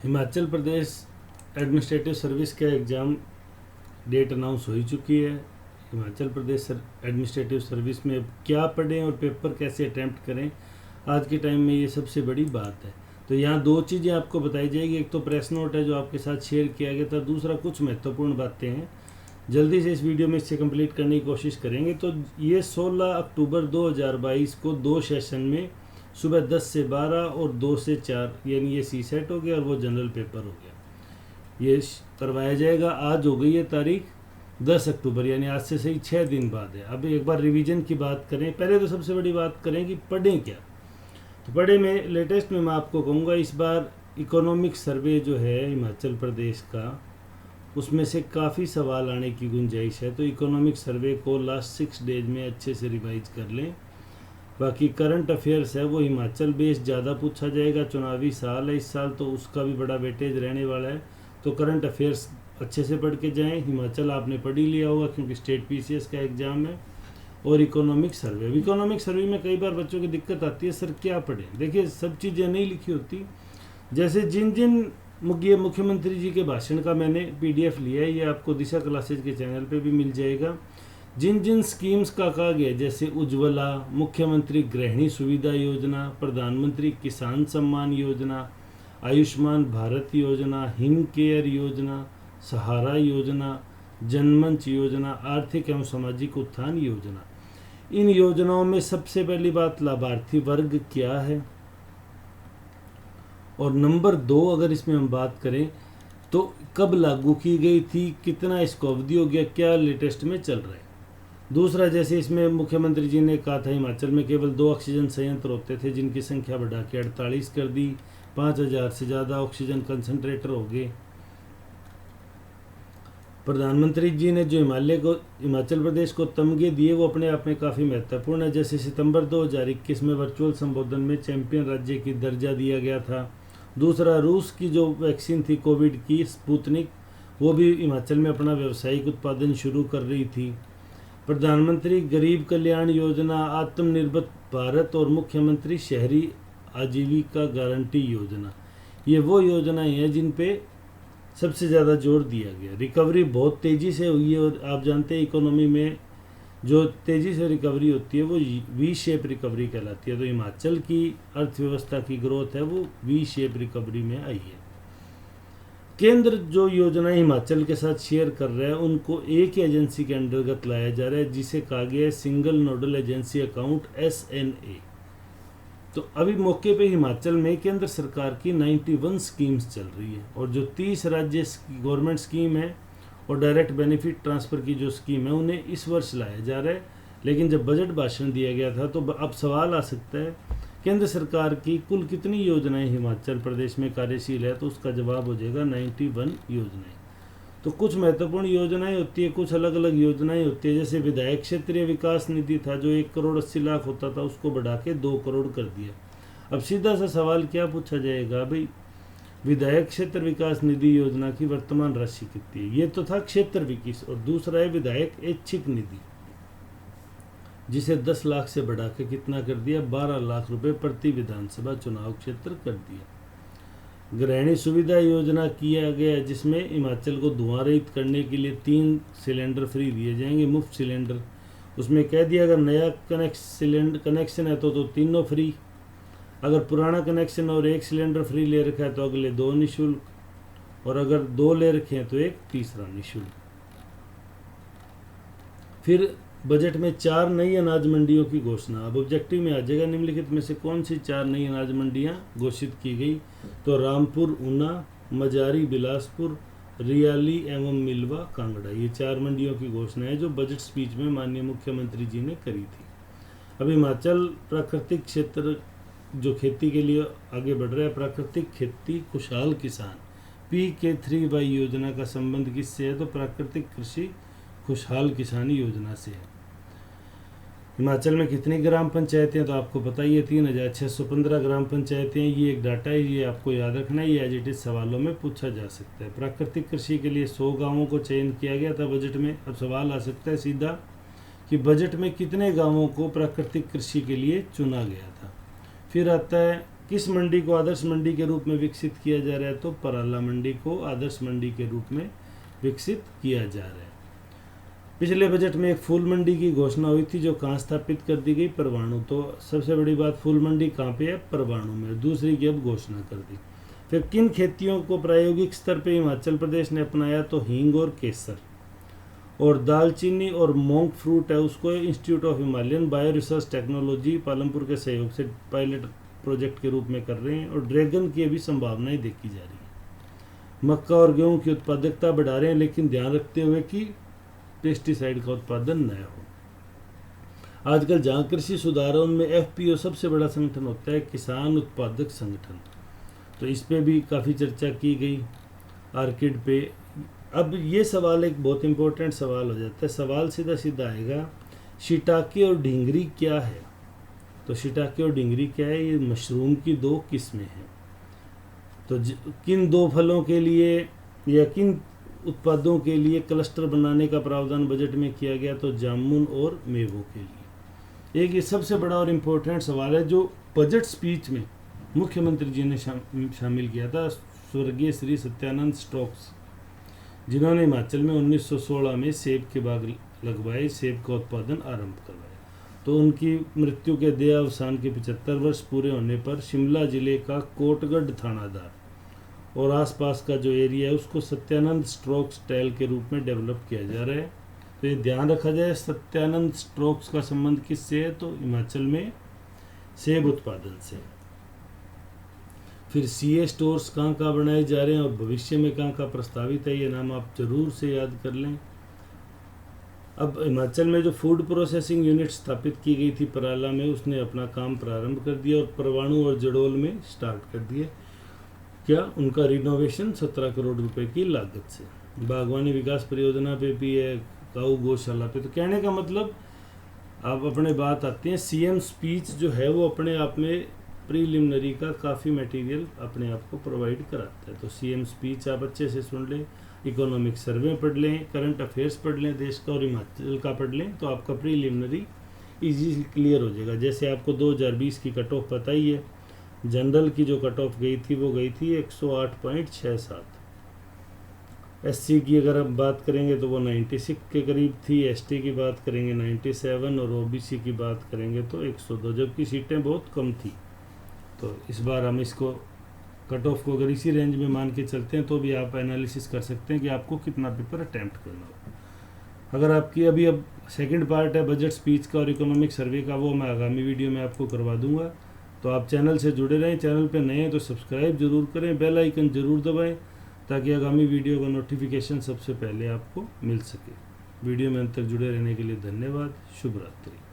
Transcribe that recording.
Himachal Pradesh administrative service का exam date announce हो ही चुकी है। हिमाचल प्रदेश एडमिनिस्ट्रेटिव सर्विस में अब क्या पढ़ें और पेपर कैसे अटैम्प्ट करें, आज के टाइम में ये सबसे बड़ी बात है। तो यहाँ दो चीज़ें आपको बताई जाएगी, एक तो प्रेस नोट है जो आपके साथ शेयर किया गया था, दूसरा कुछ महत्वपूर्ण बातें हैं। जल्दी से इस वीडियो में इससे कंप्लीट करने की कोशिश करेंगे। तो ये 16 अक्टूबर 2022 को दो सेशन में सुबह 10 से 12 और 2 से 4 यानी ये सी सेट हो गया और वो जनरल पेपर हो गया, ये करवाया जाएगा। आज हो गई है तारीख 10 अक्टूबर, यानी आज से सही 6 दिन बाद है। अब एक बार रिवीजन की बात करें, पहले तो सबसे बड़ी बात करें कि पढ़ें क्या। तो पढ़े में लेटेस्ट में मैं आपको कहूँगा, इस बार इकोनॉमिक सर्वे जो है हिमाचल प्रदेश का, उसमें से काफ़ी सवाल आने की गुंजाइश है। तो इकोनॉमिक सर्वे को लास्ट 6 डेज में अच्छे से रिवाइज कर लें। बाकी करंट अफेयर्स है वो हिमाचल बेस ज़्यादा पूछा जाएगा, चुनावी साल है इस साल, तो उसका भी बड़ा वेटेज रहने वाला है। तो करंट अफेयर्स अच्छे से पढ़ के जाएं। हिमाचल आपने पढ़ ही लिया होगा क्योंकि स्टेट पीसीएस का एग्ज़ाम है। और इकोनॉमिक सर्वे में कई बार बच्चों की दिक्कत आती है, सर क्या पढ़ें। देखिए, सब चीज़ें नहीं लिखी होती। जैसे जिन मुख्यमंत्री जी के भाषण का मैंने पीडीएफ लिया है, ये आपको दिशा क्लासेज के चैनल पे भी मिल जाएगा। जिन स्कीम्स का कहा गया, जैसे उज्ज्वला, मुख्यमंत्री गृहिणी सुविधा योजना, प्रधानमंत्री किसान सम्मान योजना, आयुष्मान भारत योजना, हिम केयर योजना, सहारा योजना, जनमंच योजना, आर्थिक एवं सामाजिक उत्थान योजना, इन योजनाओं में सबसे पहली बात लाभार्थी वर्ग क्या है, और नंबर 2 अगर इसमें हम बात करें तो कब लागू की गई थी, कितना इसको अवधि हो गया, क्या लेटेस्ट में चल रहा है। दूसरा, जैसे इसमें मुख्यमंत्री जी ने कहा था हिमाचल में केवल 2 ऑक्सीजन संयंत्र होते थे, जिनकी संख्या बढ़ा के 48 कर दी, 5000 से ज़्यादा ऑक्सीजन कंसंट्रेटर हो गए। प्रधानमंत्री जी ने जो हिमाचल प्रदेश को तमगे दिए वो अपने आप में काफ़ी महत्वपूर्ण है। जैसे सितंबर 2021 में वर्चुअल संबोधन में चैंपियन राज्य की दर्जा दिया गया था। दूसरा, रूस की जो वैक्सीन थी कोविड की स्पुतनिक, वो भी हिमाचल में अपना व्यावसायिक उत्पादन शुरू कर रही थी। प्रधानमंत्री गरीब कल्याण योजना, आत्मनिर्भर भारत और मुख्यमंत्री शहरी आजीविका गारंटी योजना, ये वो योजनाएं हैं जिन पे सबसे ज़्यादा जोर दिया गया। रिकवरी बहुत तेज़ी से हुई है और आप जानते हैं इकोनॉमी में जो तेज़ी से रिकवरी होती है वो वी शेप रिकवरी कहलाती है। तो हिमाचल की अर्थव्यवस्था की ग्रोथ है वो वी शेप रिकवरी में आई है। केंद्र जो योजनाएं हिमाचल के साथ शेयर कर रहा है उनको एक ही एजेंसी के अंतर्गत लाया जा रहा है, जिसे कहा गया है single nodal agency account SNA। तो अभी मौके पे हिमाचल में केंद्र सरकार की 91 स्कीम्स चल रही है, और जो 30 राज्य गवर्नमेंट स्कीम है और डायरेक्ट बेनिफिट ट्रांसफ़र की जो स्कीम है उन्हें इस वर्ष लाया जा रहा है। लेकिन जब बजट भाषण दिया गया था तो अब सवाल आ सकता है केंद्र सरकार की कुल कितनी योजनाएं हिमाचल प्रदेश में कार्यशील है, तो उसका जवाब हो जाएगा 91 योजनाएं। तो कुछ महत्वपूर्ण योजनाएं होती है, कुछ अलग अलग योजनाएं होती है। जैसे विधायक क्षेत्रीय विकास निधि था जो 1 करोड़ 80 लाख होता था, उसको बढ़ा के 2 करोड़ कर दिया। अब सीधा सा सवाल क्या पूछा जाएगा, भाई विधायक क्षेत्र विकास निधि योजना की वर्तमान राशि कितनी है। ये तो था क्षेत्र विकास, और दूसरा है विधायक ऐच्छिक निधि, जिसे 10 लाख से बढ़ा के कितना कर दिया, 12 लाख रुपए प्रति विधानसभा चुनाव क्षेत्र कर दिया। गृहिणी सुविधा योजना किया गया, जिसमें हिमाचल को धुआं रहित करने के लिए 3 सिलेंडर फ्री दिए जाएंगे, मुफ्त सिलेंडर। उसमें कह दिया अगर नया कनेक्शन है तो तीनों फ्री, अगर पुराना कनेक्शन और 1 सिलेंडर फ्री ले रखा है तो अगले 2 निःशुल्क, और अगर 2 ले रखे हैं तो एक तीसरा निःशुल्क। फिर बजट में 4 नई अनाज मंडियों की घोषणा। अब ऑब्जेक्टिव में आ जाएगा निम्नलिखित में से कौन सी 4 नई अनाज मंडियां घोषित की गई, तो रामपुर, ऊना, मजारी, बिलासपुर, रियाली एवं मिलवा, कांगड़ा, ये 4 मंडियों की घोषणा है जो बजट स्पीच में माननीय मुख्यमंत्री जी ने करी थी। अब हिमाचल प्राकृतिक क्षेत्र जो खेती के लिए आगे बढ़ रहा है, प्राकृतिक खेती खुशहाल किसान PK3Y योजना का संबंध किससे है, तो प्राकृतिक कृषि खुशहाल किसानी योजना से है। हिमाचल में कितनी ग्राम पंचायतें, तो आपको पता ही है 3615 ग्राम पंचायतें। ये एक डाटा है, ये आपको याद रखना है, ये एज इट इज सवालों में पूछा जा सकता है। प्राकृतिक कृषि के लिए 100 गांवों को चयन किया गया था बजट में। अब सवाल आ सकता है सीधा कि बजट में कितने गांवों को प्राकृतिक कृषि के लिए चुना गया था। फिर आता है किस मंडी को आदर्श मंडी के रूप में विकसित किया जा रहा है? तो पराला मंडी को आदर्श मंडी के रूप में विकसित किया जा रहा है। पिछले बजट में एक फूल मंडी की घोषणा हुई थी जो कहाँ स्थापित कर दी गई? परवाणु। तो सबसे बड़ी बात, फूल मंडी कहाँ पे है? परवाणु में। दूसरी की अब घोषणा कर दी। फिर किन खेतियों को प्रायोगिक स्तर पे हिमाचल प्रदेश ने अपनाया? तो हींग और केसर। और दालचीनी और मोंग फ्रूट है उसको institute of Himalayan bio research technology Palampur के सहयोग से पायलट प्रोजेक्ट के रूप में कर रहे हैं। और ड्रैगन की भी संभावनाएं देखी जा रही है। मक्का और गेहूं की उत्पादकता बढ़ा रहे हैं, लेकिन ध्यान रखते हुए कि पेस्टिसाइड का उत्पादन न हो। आजकल जहाँ कृषि सुधारों में एफपीओ सबसे बड़ा संगठन होता है, किसान उत्पादक संगठन, तो इस पे भी काफ़ी चर्चा की गई आर्किड पे। अब ये सवाल एक बहुत इंपॉर्टेंट सवाल हो जाता है। सवाल सीधा सीधा आएगा, शिटाके और ढींगरी क्या है? तो शिटाके और ढींगरी क्या है? ये मशरूम की दो किस्में हैं। तो किन दो फलों के लिए या किन उत्पादों के लिए क्लस्टर बनाने का प्रावधान बजट में किया गया? तो जामुन और मेवों के लिए। एक ये सबसे बड़ा और इम्पोर्टेंट सवाल है जो बजट स्पीच में मुख्यमंत्री जी ने शामिल किया था, स्वर्गीय श्री सत्यानंद स्टोक्स, जिन्होंने हिमाचल में 1916 में सेब के बाग लगवाए, सेब का उत्पादन आरंभ करवाया। तो उनकी मृत्यु के देहावसान के 75 वर्ष पूरे होने पर शिमला जिले का कोटगढ़ थानादार और आसपास का जो एरिया है उसको सत्यानंद स्ट्रोक्स टैल के रूप में डेवलप किया जा रहा है। तो ये ध्यान रखा जाए, सत्यानंद स्ट्रोक्स का संबंध किससे है? तो हिमाचल में सेब उत्पादन से। फिर सीए स्टोर्स कहाँ कहाँ बनाए जा रहे हैं और भविष्य में कहाँ कहाँ प्रस्तावित है, ये नाम आप जरूर से याद कर लें। अब हिमाचल में जो फूड प्रोसेसिंग यूनिट स्थापित की गई थी पराला में, उसने अपना काम प्रारंभ कर दिया और परवाणु और जड़ोल में स्टार्ट कर दिए। क्या? उनका रिनोवेशन 17 करोड़ रुपए की लागत से। बागवानी विकास परियोजना पे भी है, काऊ गौशाला पे। तो कहने का मतलब आप अपने बात आते हैं, सीएम स्पीच जो है वो अपने आप में प्रीलिमिनरी का काफ़ी मटेरियल अपने आप को प्रोवाइड कराता है। तो सीएम स्पीच आप अच्छे से सुन लें, इकोनॉमिक सर्वे पढ़ लें, करंट अफेयर्स पढ़ लें देश का और हिमाचल का पढ़ लें, तो आपका प्रीलिमिनरी इजीली क्लियर हो जाएगा। जैसे आपको 2020 की कट ऑफ पता ही है, जनरल की जो कट ऑफ गई थी वो गई थी 108.67। एससी की अगर हम बात करेंगे तो वो 96 के करीब थी, एसटी की बात करेंगे 97 और ओबीसी की बात करेंगे तो 102, जबकि सीटें बहुत कम थी। तो इस बार हम इसको कट ऑफ को अगर इसी रेंज में मान के चलते हैं तो भी आप एनालिसिस कर सकते हैं कि आपको कितना पेपर अटैम्प्ट करना हो। अगर आपकी अब सेकंड पार्ट है बजट स्पीच का और इकोनॉमिक सर्वे का, वो मैं आगामी वीडियो में आपको करवा दूंगा। तो आप चैनल से जुड़े रहें। चैनल पे नए हैं तो सब्सक्राइब जरूर करें, बेल आइकन जरूर दबाएं ताकि आगामी वीडियो का नोटिफिकेशन सबसे पहले आपको मिल सके। वीडियो में अंत तक जुड़े रहने के लिए धन्यवाद। शुभ रात्रि।